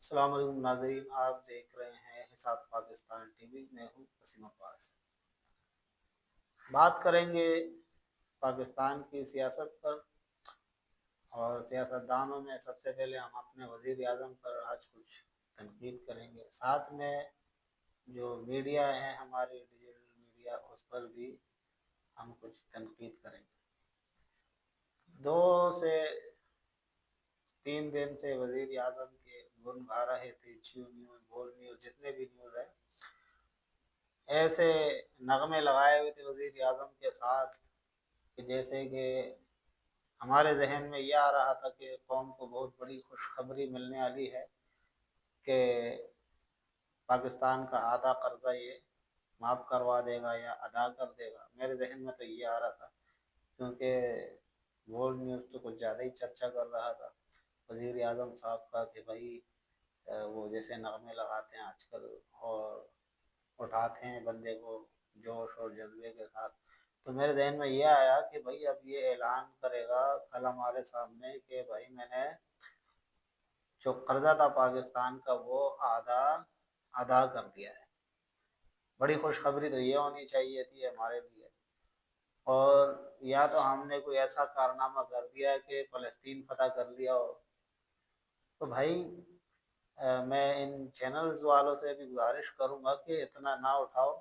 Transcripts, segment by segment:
السلام علیکم ناظرین، آپ دیکھ رہے ہیں حساب پاکستان ٹی وی۔ میں ہوں وسیم عباس۔ بات کریں گے پاکستان کی سیاست پر، اور سیاستدانوں میں سب سے پہلے ہم اپنے وزیر اعظم پر آج کچھ تنقید کریں گے، ساتھ میں جو میڈیا ہے ہماری ڈیجیٹل میڈیا، اس پر بھی ہم کچھ تنقید کریں گے۔ 2 سے 3 دن سے وزیر اعظم کے گن گا رہے تھے، جیو نیوز، بول نیوز، جتنے بھی نیوز ہیں، ایسے نغمے لگائے ہوئے تھے وزیر اعظم کے ساتھ کہ جیسے کہ ہمارے ذہن میں یہ آ رہا تھا کہ قوم کو بہت بڑی خوشخبری ملنے والی ہے کہ پاکستان کا آدھا قرضہ یہ معاف کروا دے گا یا ادا کر دے گا۔ میرے ذہن میں تو یہ آ رہا تھا، کیونکہ ورلڈ نیوز تو کچھ زیادہ ہی چرچا کر رہا تھا وزیر اعظم صاحب کا کہ بھائی وہ جیسے نغمے لگاتے ہیں آج کل اور اٹھاتے ہیں بندے کو جوش اور جذبے کے ساتھ، تو میرے ذہن میں یہ آیا کہ بھائی اب یہ اعلان کرے گا کل ہمارے سامنے کہ بھائی میں نے جو قرضہ تھا پاکستان کا وہ آدھا ادا کر دیا ہے۔ بڑی خوشخبری تو یہ ہونی چاہیے تھی ہمارے لیے، اور یا تو ہم نے کوئی ایسا کارنامہ کر دیا ہے کہ فلسطین فتح کر لیا ہو۔ تو بھائی میں ان چینلز والوں سے بھی گزارش کروں گا کہ اتنا نہ اٹھاؤ،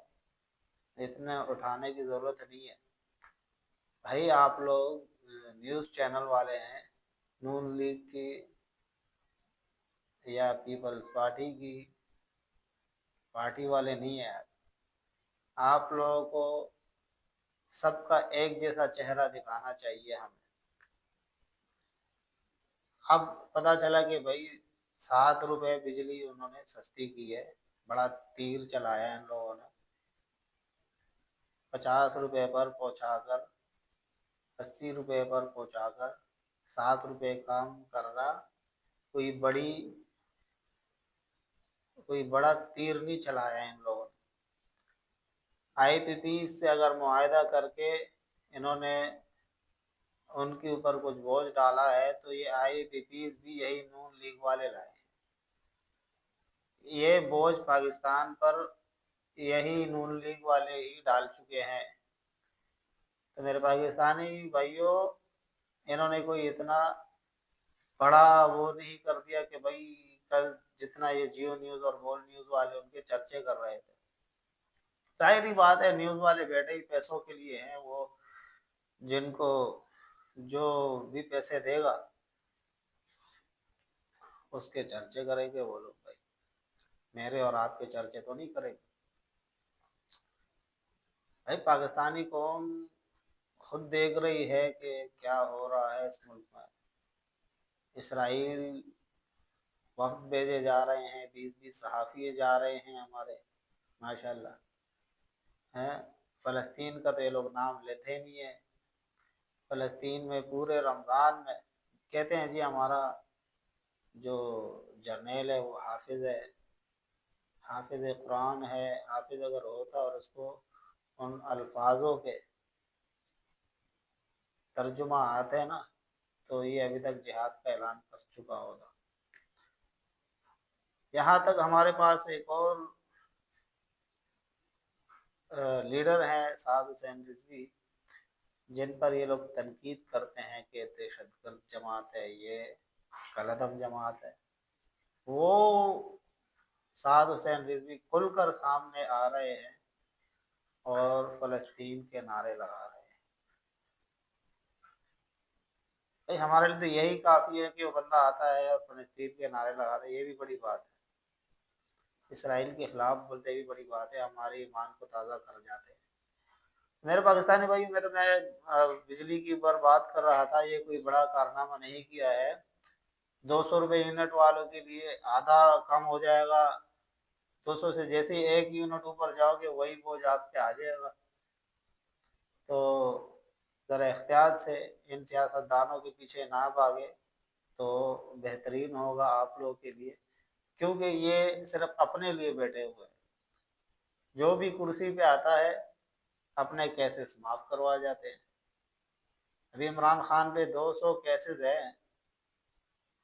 اتنا اٹھانے کی ضرورت نہیں ہے۔ بھائی آپ لوگ نیوز چینل والے ہیں، نون لیگ کی یا پیپلز پارٹی کی پارٹی والے نہیں ہیں۔ آپ لوگوں کو سب کا ایک جیسا چہرہ دکھانا چاہیے ہمیں۔ اب پتہ چلا کہ بھائی 7 روپے بجلی انہوں نے سستی کی ہے، بڑا تیر چلایا ان لوگوں نے، 50 روپے پر پہنچا کر، 80 روپے پر پہنچا کر 7 روپے کام کر رہا۔ کوئی بڑا تیر نہیں چلایا ان لوگوں نے۔ آئی پی پی سے اگر معاہدہ کر کے انہوں نے ان کے اوپر کچھ بوجھ ڈالا ہے تو یہ آئی پی پیز بھی یہی نون لیگ والے لائے ہیں۔ یہ بوجھ پاکستان پر یہی نون لیگ والے ہی ڈال چکے ہیں۔ تو میرے پاکستانی بھائیوں، انہوں نے کوئی اتنا بڑا وہ نہیں کر دیا کہ بھائی کل جتنا یہ جیو نیوز اور بول نیوز والے ان کے چرچے کر رہے تھے۔ ظاہری بات ہے، نیوز والے بیٹھے ہی پیسوں کے لیے ہیں، وہ جن کو جو بھی پیسے دے گا اس کے چرچے کریں گے وہ لوگ، بھائی میرے اور آپ کے چرچے تو نہیں کریں گے۔ بھائی پاکستانی قوم خود دیکھ رہی ہے کہ کیا ہو رہا ہے اس ملک میں۔ اسرائیل وفد بھیجے جا رہے ہیں، 20 صحافی جا رہے ہیں ہمارے، ماشاءاللہ ہیں۔ فلسطین کا تو یہ لوگ نام لیتے نہیں ہیں۔ فلسطین میں پورے رمضان میں کہتے ہیں جی ہمارا جو جرنیل ہے وہ حافظ ہے، حافظ قرآن ہے۔ حافظ اگر ہوتا اور اس کو ان الفاظوں کے ترجمہ آتے ہیں نا تو یہ ابھی تک جہاد کا اعلان کر چکا ہوتا۔ یہاں تک ہمارے پاس ایک اور لیڈر ہیں، سعد حسین رضوی، جن پر یہ لوگ تنقید کرتے ہیں کہ دہشت گرد جماعت ہے، یہ کالعدم جماعت ہے۔ وہ سعد حسین رضوی کھل کر سامنے آ رہے ہیں اور فلسطین کے نعرے لگا رہے ہیں۔ بھائی ہمارے لیے تو یہی کافی ہے کہ وہ بندہ آتا ہے اور فلسطین کے نعرے لگاتا ہے، یہ بھی بڑی بات ہے۔ اسرائیل کے خلاف بولتے بھی بڑی بات ہے، ہمارے ایمان کو تازہ کر جاتے ہیں۔ میرے پاکستانی بھائی، میں بجلی کی پر بات کر رہا تھا، یہ کوئی بڑا کارنامہ نہیں کیا ہے۔ 200 روپے یونٹ والوں کے لیے آدھا کم ہو جائے گا، 200 سے جیسے ہی 1 یونٹ اوپر جاؤ گے وہی بوجھ آپ پہ آ جائے گا۔ تو ذرا احتیاط سے ان سیاستدانوں کے پیچھے نہ بھاگے تو بہترین ہوگا آپ لوگوں کے لیے، کیونکہ یہ صرف اپنے لیے بیٹھے ہوئے ہیں۔ جو بھی کرسی پہ آتا ہے اپنے کیسز معاف کروا جاتے ہیں۔ ابھی عمران خان پہ 200 کیسز ہیں،